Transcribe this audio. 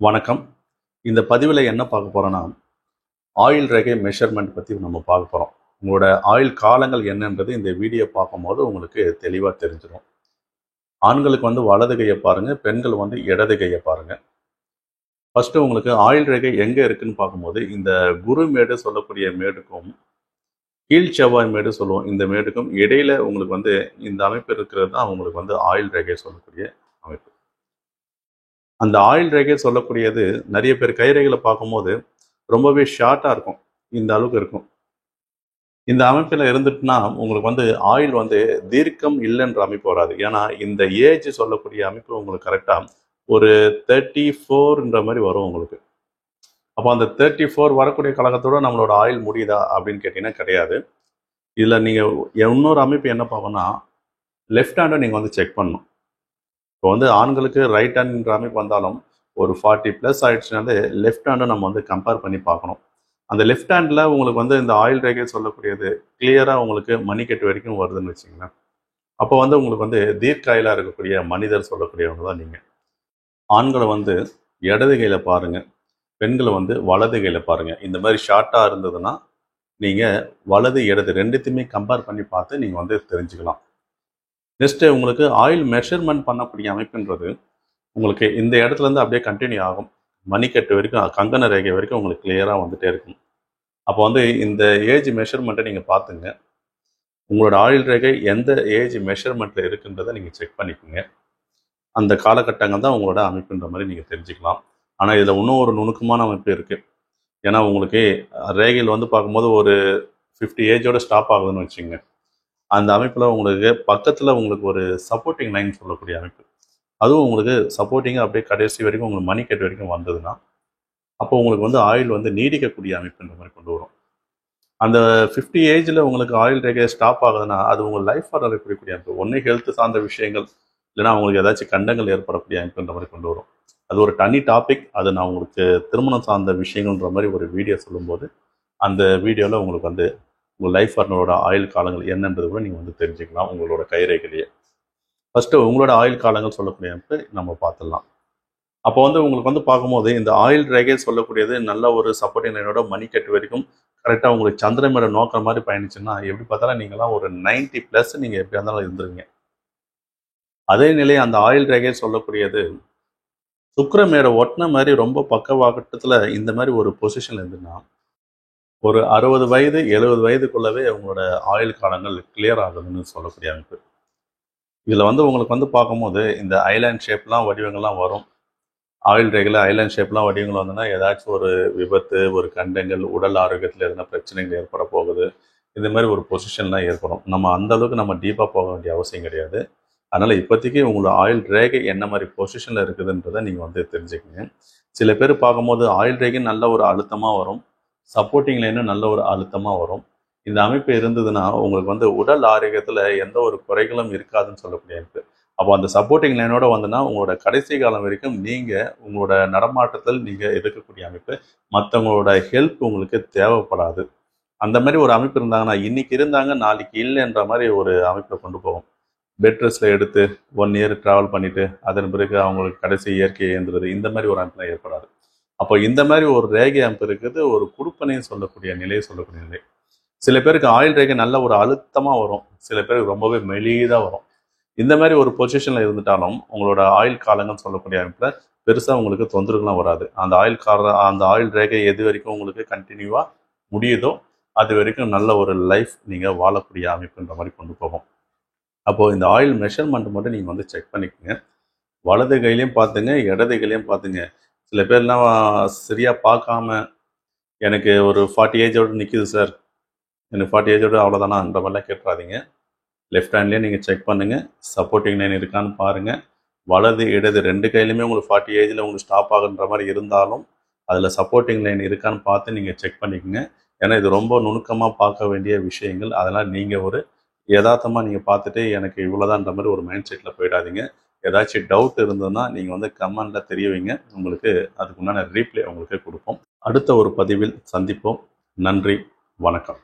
வணக்கம். இந்த பதிவில் என்ன பார்க்க போகிறோன்னா, ஆயில் ரேகை மெஷர்மெண்ட் பற்றி நம்ம பார்க்க போகிறோம். உங்களோட ஆயுள் காலங்கள் என்னன்றது இந்த வீடியோ பார்க்கும்போது உங்களுக்கு தெளிவாக தெரிஞ்சிடும். ஆண்களுக்கு வலது கையை பாருங்கள், பெண்கள் இடது கையை பாருங்கள். ஃபஸ்ட்டு உங்களுக்கு ஆயில் ரேகை எங்கே இருக்குதுன்னு பார்க்கும்போது, இந்த குரு மேடு சொல்லக்கூடிய மேடுக்கும் கீழ் செவ்வாய் மேடு சொல்லுவோம், இந்த மேடுக்கும் இடையில உங்களுக்கு இந்த அமைப்பு இருக்கிறது தான் உங்களுக்கு ஆயில் ரேகை சொல்லக்கூடிய அமைப்பு. அந்த ஆயில் ரேகை சொல்லக்கூடியது நிறைய பேர் கைரேகைகளை பார்க்கும்போது ரொம்பவே ஷார்ட்டாக இருக்கும், இந்த அளவுக்கு இருக்கும். இந்த அமைப்பில் இருந்துட்டுனா உங்களுக்கு ஆயில் தீர்க்கம் இல்லைன்ற அமைப்பு வராது. ஏன்னா இந்த ஏஜ் சொல்லக்கூடிய அமைப்பு உங்களுக்கு கரெக்டாக ஒரு 34ன்ற மாதிரி வரும் உங்களுக்கு. அப்போ அந்த 34 வரக்கூடிய கழகத்தோடு நம்மளோட ஆயில் முடியுதா அப்படின்னு கேட்டிங்கன்னா கிடையாது. இதில் நீங்கள் இன்னொரு அமைப்பு என்ன பார்க்கணும்னா, லெஃப்ட் ஹேண்டை நீங்கள் செக் பண்ணணும். இப்போ ஆண்களுக்கு ரைட் ஹேண்ட்ன்ற அமைப்பு வந்தாலும் ஒரு 40+ ஆயிடுச்சுனாலே லெஃப்ட் ஹேண்டை நம்ம கம்பேர் பண்ணி பார்க்கணும். அந்த லெஃப்ட் ஹேண்டில் உங்களுக்கு இந்த ஆயில் ரேகை சொல்லக்கூடியது கிளியராக உங்களுக்கு மணிக்கட்டு வரைக்கும் வருதுன்னு வச்சுங்களேன். அப்போ உங்களுக்கு தீர்க்காயிலாக இருக்கக்கூடிய மனிதர் சொல்லக்கூடியவங்க தான் நீங்கள். ஆண்களை இடது கையில் பாருங்கள், பெண்களை வலது கையில் பாருங்கள். இந்த மாதிரி ஷார்ட்டாக இருந்ததுன்னா நீங்கள் வலது இடது ரெண்டுத்தையுமே கம்பேர் பண்ணி பார்த்து நீங்கள் தெரிஞ்சுக்கலாம். நெக்ஸ்ட்டு உங்களுக்கு ஆயில் மெஷர்மெண்ட் பண்ணக்கூடிய அமைப்புன்றது உங்களுக்கு இந்த இடத்துலேருந்து அப்படியே கண்டினியூ ஆகும். மணிக்கட்டு வரைக்கும், கங்கண ரேகை வரைக்கும் உங்களுக்கு கிளியராக வந்துகிட்டே இருக்கும். அப்போ இந்த ஏஜ் மெஷர்மெண்ட்டை நீங்கள் பார்த்துங்க. உங்களோட ஆயில் ரேகை எந்த ஏஜ் மெஷர்மெண்ட்டில் இருக்குன்றதை நீங்கள் செக் பண்ணிக்கோங்க. அந்த காலகட்டங்கள் தான் உங்களோட அமைப்புன்ற மாதிரி நீங்கள் தெரிஞ்சுக்கலாம். ஆனால் இதில் இன்னும் ஒரு நுணுக்கமான அமைப்பு இருக்குது. ஏன்னா உங்களுக்கு ரேகையில் பார்க்கும்போது ஒரு 50 ஏஜோடு ஸ்டாப் ஆகுதுன்னு வச்சுங்க. அந்த அமைப்பில் உங்களுக்கு பக்கத்தில் உங்களுக்கு ஒரு சப்போர்ட்டிங் லைன் சொல்லக்கூடிய அமைப்பு, அதுவும் உங்களுக்கு சப்போர்ட்டிங்காக அப்படியே கடைசி வரைக்கும் உங்களுக்கு மணிக்கட்டு வரைக்கும் வந்ததுன்னா அப்போ உங்களுக்கு ஆயில் நீடிக்கக்கூடிய அமைப்புன்ற மாதிரி கொண்டு வரும். அந்த 50 ஏஜில் உங்களுக்கு ஆயில் ரேகை ஸ்டாப் ஆகுதுன்னா அது உங்கள் லைஃப் பார்ட்னர் இருக்கக்கூடிய அமைப்பு. ஒன்று ஹெல்த் சார்ந்த விஷயங்கள், இல்லைனா உங்களுக்கு ஏதாச்சும் கண்டங்கள் ஏற்படக்கூடிய அமைப்புன்ற மாதிரி கொண்டு வரும். அது ஒரு தனி டாபிக். அது நான் உங்களுக்கு திருமணம் சார்ந்த விஷயங்கள்ன்ற மாதிரி ஒரு வீடியோ சொல்லும்போது அந்த வீடியோவில் உங்களுக்கு உங்கள் லைஃப் பார்ட்னரோட ஆயுள் காலங்கள் என்னன்றது கூட நீங்கள் தெரிஞ்சுக்கலாம் உங்களோட கைரேகையிலேயே. ஃபஸ்ட்டு உங்களோட ஆயுள் காலங்கள் சொல்லக்கூடிய அமைப்பு நம்ம பார்த்துடலாம். அப்போ உங்களுக்கு பார்க்கும்போது இந்த ஆயில் ரேகை சொல்லக்கூடியது நல்ல ஒரு சப்போர்ட்டிங் லைனோட மணிக்கட்டு வரைக்கும் கரெக்டாக உங்களுக்கு சந்திரமேட நோக்கிற மாதிரி பயணிச்சுன்னா எப்படி பார்த்தாலும் நீங்களாம் ஒரு 90+ நீங்கள் எப்படியா இருந்தாலும் இருந்துருங்க. அதே நிலை அந்த ஆயில் ரேகை சொல்லக்கூடியது சுக்கிரமேடை ஒட்டின மாதிரி ரொம்ப பக்கவாக்கட்டத்தில் இந்த மாதிரி ஒரு பொசிஷன் இருந்துன்னா ஒரு 60 வயது 70 வயதுக்குள்ளவே உங்களோட ஆயுள் காலங்கள் கிளியர் ஆகுதுன்னு சொல்லக்கூடிய அமைப்பு. இதில் உங்களுக்கு பார்க்கும்போது இந்த ஐலாண்ட் ஷேப்லாம் வடிவங்கள்லாம் வரும். ஆயில் ரேகையில் ஐலாண்ட் ஷேப்லாம் வடிவங்கள் வந்ததுன்னா ஏதாச்சும் ஒரு விபத்து, ஒரு கண்டங்கள், உடல் ஆரோக்கியத்தில் எதனா பிரச்சனைகள் ஏற்பட போகுது, இந்த மாதிரி ஒரு பொசிஷன்லாம் ஏற்படும். நம்ம அந்தளவுக்கு நம்ம டீப்பாக போக வேண்டிய அவசியம் கிடையாது. அதனால் இப்போதைக்கு உங்களோட ஆயில் ரேகை என்ன மாதிரி பொசிஷனில் இருக்குதுன்றதை நீங்கள் தெரிஞ்சுக்கங்க. சில பேர் பார்க்கும்போது ஆயில் ரேகை நல்ல ஒரு அழுத்தமாக வரும், சப்போர்ட்டிங் லைனும் நல்ல ஒரு அழுத்தமாக வரும். இந்த அமைப்பு இருந்ததுன்னா உங்களுக்கு உடல் ஆரோக்கியத்தில் எந்த ஒரு குறைகளும் இருக்காதுன்னு சொல்லக்கூடிய அமைப்பு. அப்போ அந்த சப்போர்ட்டிங் லைனோட வந்துன்னா உங்களோட கடைசி காலம் வரைக்கும் நீங்கள் உங்களோட நடமாட்டத்தில் நீங்கள் இருக்கக்கூடிய அமைப்பு, மற்றவங்களோட ஹெல்ப் உங்களுக்கு தேவைப்படாது. அந்த மாதிரி ஒரு அமைப்பு இருந்தாங்கன்னா இன்னைக்கு இருந்தாங்க நாளைக்கு இல்லைன்ற மாதிரி ஒரு அமைப்பில் கொண்டு போகும். பெட் ரெஸ்ட்டில் எடுத்து 1 இயர் ட்ராவல் பண்ணிவிட்டு அதன் பிறகு அவங்களுக்கு கடைசி இயற்கையை ஏந்துறது, இந்த மாதிரி ஒரு அமைப்புலாம் ஏற்படாது. அப்போ இந்த மாதிரி ஒரு ரேகை அமைப்பு இருக்குது, ஒரு குடுப்பனையும் சொல்லக்கூடிய நிலையை சொல்லக்கூடிய நிலை. சில பேருக்கு ஆயில் ரேகை நல்ல ஒரு அழுத்தமாக வரும், சில பேருக்கு ரொம்பவே மெலிதாக வரும். இந்த மாதிரி ஒரு பொசிஷனில் இருந்துட்டாலும் உங்களோட ஆயுள் காலங்கள்னு சொல்லக்கூடிய அமைப்பில் பெருசாக உங்களுக்கு தொந்தரவுலாம் வராது. அந்த ஆயில் ரேகை எது வரைக்கும் உங்களுக்கு கண்டினியூவாக முடியுதோ அது வரைக்கும் நல்ல ஒரு லைஃப் நீங்கள் வாழக்கூடிய அமைப்புன்ற மாதிரி கொண்டு போகும். அப்போது இந்த ஆயில் மெஷர்மெண்ட் மட்டும் நீங்கள் செக் பண்ணிக்கோங்க. வலது கையிலையும் பார்த்துங்க, இடது கையிலையும் பார்த்துங்க. சில பேர்லாம் சரியாக பார்க்காம எனக்கு ஒரு 40 ஏஜோடு நிற்கிது சார், எனக்கு 40 ஏஜோடு அவ்வளோதானான்ற மாதிரிலாம் கேட்டுறாதீங்க. லெஃப்ட் ஹேண்ட்லேயே நீங்கள் செக் பண்ணுங்கள், சப்போர்ட்டிங் லைன் இருக்கான்னு பாருங்கள். வலது இடது ரெண்டு கையிலையுமே உங்களுக்கு 40 ஏஜில் உங்களுக்கு ஸ்டாப் ஆகுன்ற மாதிரி இருந்தாலும் அதில் சப்போர்ட்டிங் லைன் இருக்கான்னு பார்த்து நீங்கள் செக் பண்ணிக்கோங்க. ஏன்னா இது ரொம்ப நுணுக்கமாக பார்க்க வேண்டிய விஷயங்கள். அதனால் நீங்கள் ஒரு யதார்த்தமாக நீங்கள் பார்த்துட்டு எனக்கு இவ்வளோதான்ற மாதிரி ஒரு மைண்ட் செட்டில் போயிடாதீங்க. ஏதாச்சும் டவுட் இருந்ததுன்னா நீங்கள் கமெண்டில் தெரிய வைங்க, உங்களுக்கு அதுக்கு உண்டான ரீப்ளே உங்களுக்கு கொடுப்போம். அடுத்த ஒரு பதிவில் சந்திப்போம். நன்றி, வணக்கம்.